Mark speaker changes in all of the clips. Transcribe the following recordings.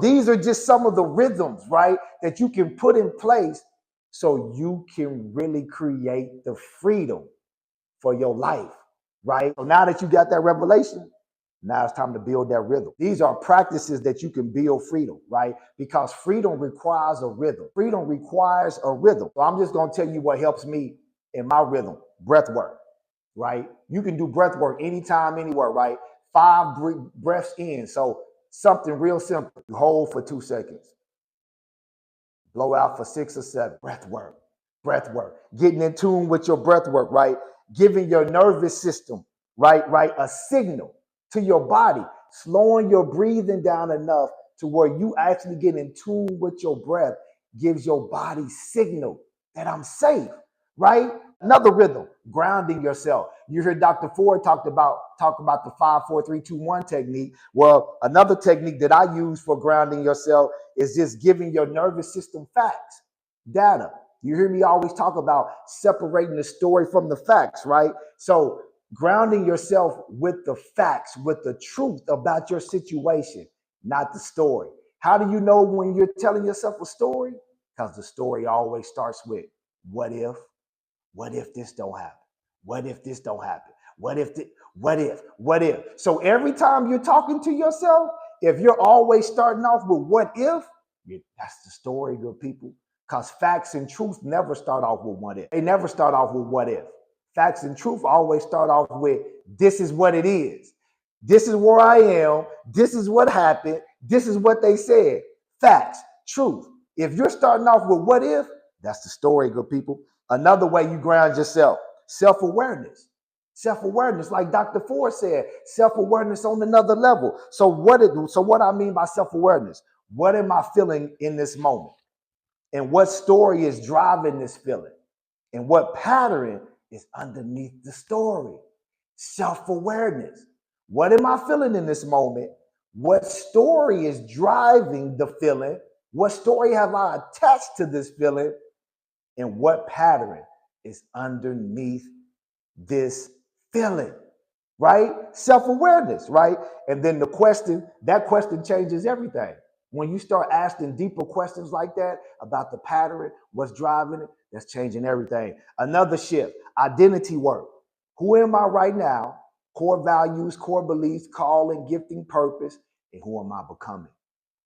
Speaker 1: These are just some of the rhythms, right, that you can put in place so you can really create the freedom for your life, right? So now that you got that revelation, now it's time to build that rhythm. These are practices that you can build freedom, right? Because freedom requires a rhythm. Freedom requires a rhythm. So I'm just going to tell you what helps me in my rhythm, breath work, right? You can do breath work anytime, anywhere, right? 5 breaths in. So something real simple. You hold for 2 seconds. Blow out for 6 or 7. Breath work, breath work. Getting in tune with your breath work, right? Giving your nervous system, right, a signal to your body, slowing your breathing down enough to where you actually get in tune with your breath, gives your body signal that I'm safe, right? Another rhythm, grounding yourself. You heard Dr. Ford talk about the 5, 4, 3, 2, 1 technique. Well, another technique that I use for grounding yourself is just giving your nervous system facts, data. You hear me always talk about separating the story from the facts, right? So grounding yourself with the facts, with the truth about your situation, not the story. How do you know when you're telling yourself a story? Because the story always starts with what if? What if this don't happen? What if this don't happen? What if? What if? What if? So every time you're talking to yourself, if you're always starting off with what if, that's the story, good people. Because facts and truth never start off with what if. They never start off with what if. Facts and truth always start off with this is what it is. This is where I am. This is what happened. This is what they said. Facts, truth. If you're starting off with what if, that's the story, good people. Another way you ground yourself, self-awareness. Self-awareness, like Dr. Ford said, self-awareness on another level. So what I mean by self-awareness, what am I feeling in this moment? And what story is driving this feeling? And what pattern is underneath the story? Self-awareness. What am I feeling in this moment? What story is driving the feeling? What story have I attached to this feeling? And what pattern is underneath this feeling, right? Self-awareness, right? And then that question changes everything. When you start asking deeper questions like that about the pattern, what's driving it, that's changing everything. Another shift, identity work. Who am I right now? Core values, core beliefs, calling, gifting, purpose, and who am I becoming?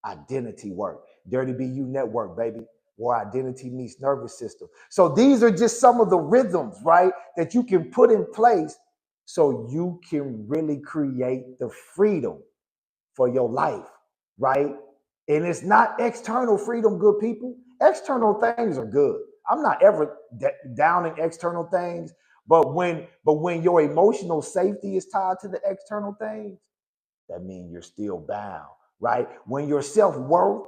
Speaker 1: Identity work. Dirty BU network, baby, where identity meets nervous system. So these are just some of the rhythms, right, that you can put in place so you can really create the freedom for your life, right? And it's not external freedom, good people. External things are good. I'm not ever downing external things, but when your emotional safety is tied to the external things, that means you're still bound, right? When your self-worth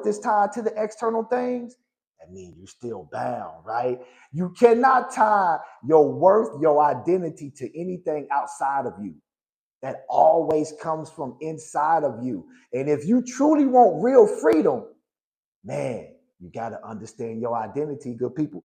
Speaker 1: is tied to the external things, that means you're still bound, right? You cannot tie your worth, your identity to anything outside of you. That always comes from inside of you. And if you truly want real freedom, man, you got to understand your identity, good people.